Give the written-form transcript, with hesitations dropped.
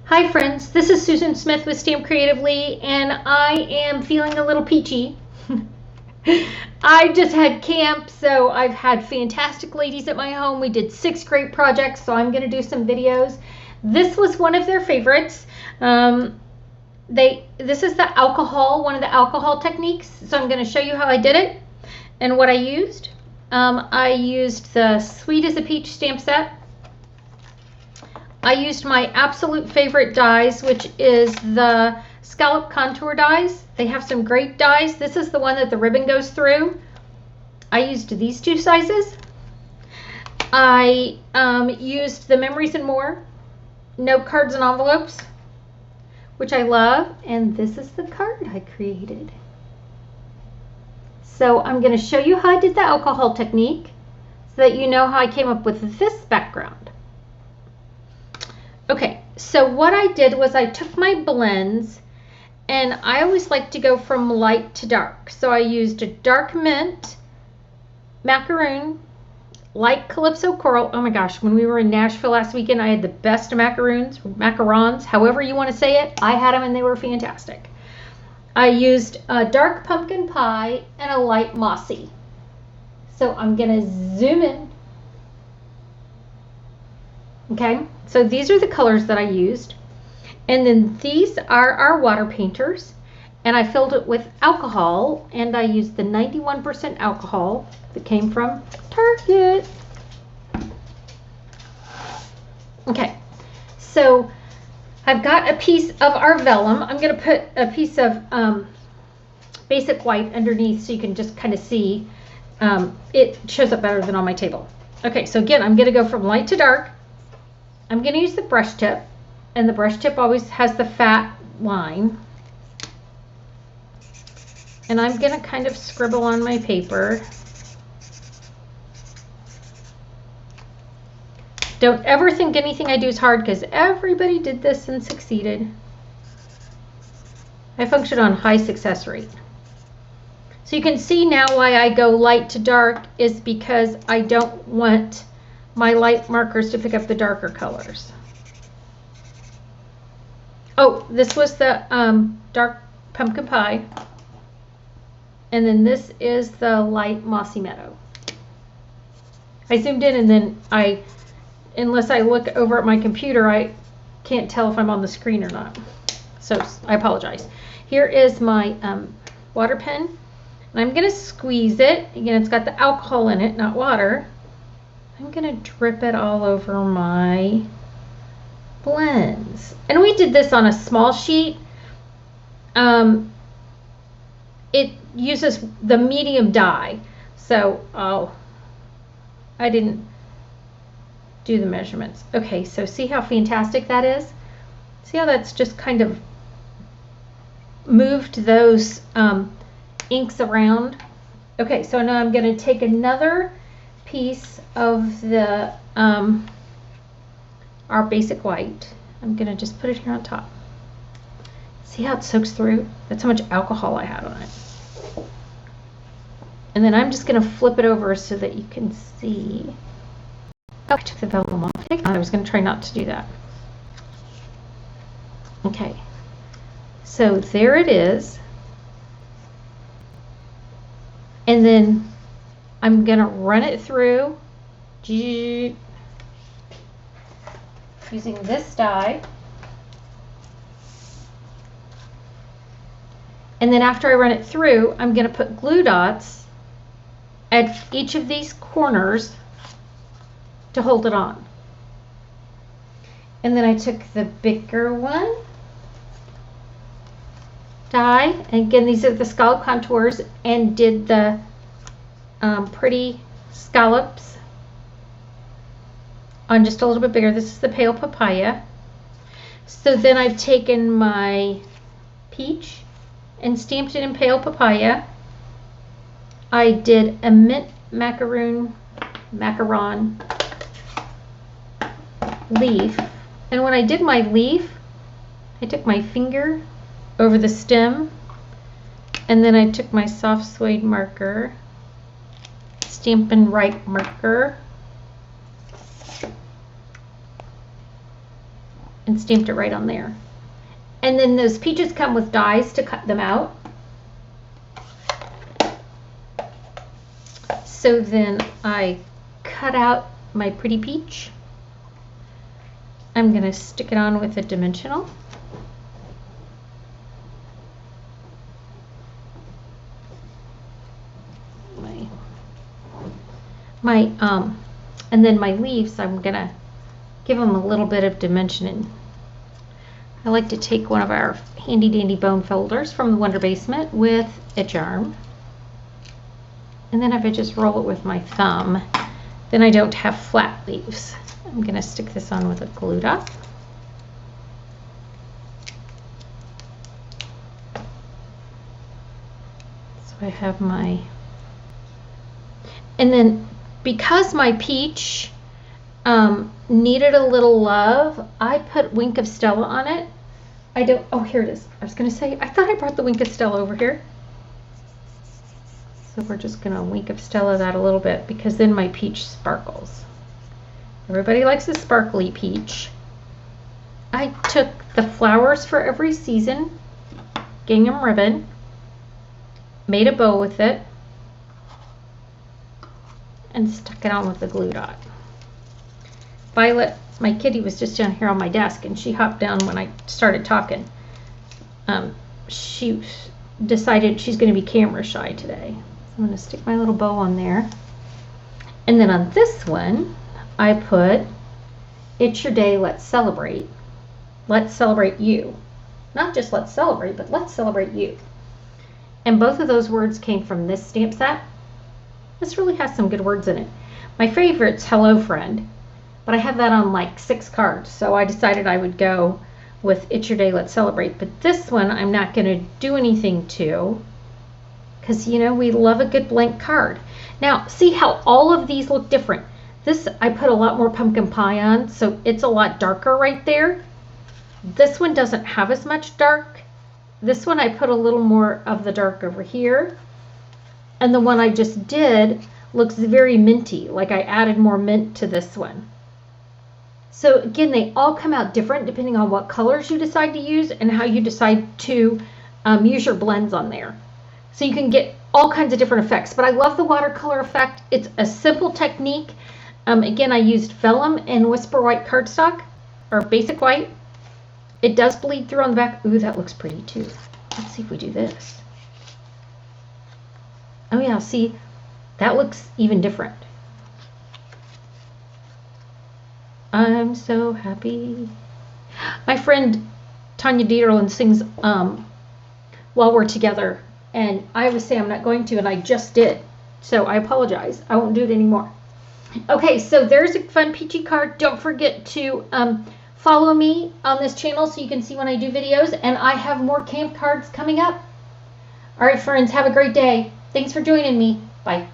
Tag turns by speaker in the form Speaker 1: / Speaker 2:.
Speaker 1: Hi friends, this is Susan Smith with StampCreatively, and I am feeling a little peachy. I just had camp, so I've had fantastic ladies at my home. We did 6 great projects, so I'm going to do some videos. This was one of their favorites. This is the alcohol, one of the alcohol techniques, so I'm going to show you how I did it and what I used. I used the Sweet as a Peach stamp set. I used my absolute favorite dies, which is the scallop contour dies. They have some great dies. This is the one that the ribbon goes through. I used these 2 sizes. I used the Memories and More note cards and envelopes, which I love. And this is the card I created. So I'm going to show you how I did the alcohol technique so that you know how I came up with this background. Okay, so what I did was I took my blends, and I always like to go from light to dark. So I used a dark mint, macaroon, light calypso coral. Oh my gosh, when we were in Nashville last weekend, I had the best macarons, however you want to say it. I had them and they were fantastic. I used a dark pumpkin pie and a light mossy. So I'm going to zoom in. Okay, so these are the colors that I used. And then these are our water painters. And I filled it with alcohol. And I used the 91% alcohol that came from Target. Okay, so I've got a piece of our vellum. I'm going to put a piece of basic white underneath so you can just kind of see. It shows up better than on my table. Okay, so again, I'm going to go from light to dark. I'm going to use the brush tip, and the brush tip always has the fat line. And I'm going to kind of scribble on my paper. Don't ever think anything I do is hard, because everybody did this and succeeded. I function on high success rate. So you can see now why I go light to dark is because I don't want my light markers to pick up the darker colors. Oh, this was the dark pumpkin pie. And then this is the light mossy meadow. I zoomed in, and then unless I look over at my computer, I can't tell if I'm on the screen or not. So I apologize. Here is my water pen. And I'm going to squeeze it. Again, it's got the alcohol in it, not water. I'm going to drip it all over my blends. And we did this on a small sheet. It uses the medium die. So I didn't do the measurements. Okay, so see how fantastic that is? See how that's just kind of moved those inks around? Okay, so now I'm going to take another piece of the our basic white. I'm going to just put it here on top. See how it soaks through? That's how much alcohol I had on it. And then I'm just going to flip it over so that you can see. Oh, I took the vellum off. I was going to try not to do that. Okay, so there it is. And then I'm going to run it through using this die. And then after I run it through, I'm going to put glue dots at each of these corners to hold it on. And then I took the bigger one die, and again, these are the scallop contours, and did the pretty scallops on just a little bit bigger. This is the pale papaya. So then I've taken my peach and stamped it in pale papaya. I did a mint macaron leaf, and when I did my leaf, I took my finger over the stem, and then I took my soft suede marker, Stampin' Right marker, and stamped it right on there. And then those peaches come with dies to cut them out. So then I cut out my pretty peach. I'm going to stick it on with a dimensional. And then my leaves, I'm going to give them a little bit of dimensioning. I like to take one of our handy dandy bone folders from the Wonder Basement with a charm. And then if I just roll it with my thumb, then I don't have flat leaves. I'm going to stick this on with a glue dot. So I have my, and then because my peach needed a little love, I put Wink of Stella on it. Oh, here it is. I was going to say, I thought I brought the Wink of Stella over here. So we're just going to Wink of Stella that a little bit because then my peach sparkles. Everybody likes a sparkly peach. I took the flowers for every season, gingham ribbon, made a bow with it, and stuck it on with the glue dot. Violet, my kitty, was just down here on my desk and she hopped down when I started talking. She decided she's going to be camera shy today. So I'm going to stick my little bow on there. And then on this one, I put, it's your day, let's celebrate. Let's celebrate you. Not just let's celebrate, but let's celebrate you. And both of those words came from this stamp set. This really has some good words in it. My favorite's Hello Friend, but I have that on like 6 cards, so I decided I would go with It's Your Day, Let's Celebrate. But this one I'm not going to do anything to, because you know we love a good blank card. Now see how all of these look different. This I put a lot more pumpkin pie on, so it's a lot darker right there. This one doesn't have as much dark. This one I put a little more of the dark over here. And the one I just did looks very minty, like I added more mint to this one. So again, they all come out different depending on what colors you decide to use and how you decide to use your blends on there. So you can get all kinds of different effects, but I love the watercolor effect. It's a simple technique. Again, I used vellum and Whisper White cardstock, or basic white. It does bleed through on the back. Ooh, that looks pretty too. Let's see if we do this. Oh yeah, see, that looks even different. I'm so happy. My friend Tanya Dieterlin sings While We're Together, and I always say I'm not going to, and I just did. So I apologize. I won't do it anymore. Okay, so there's a fun peachy card. Don't forget to follow me on this channel so you can see when I do videos, and I have more camp cards coming up. All right, friends, have a great day. Thanks for joining me. Bye.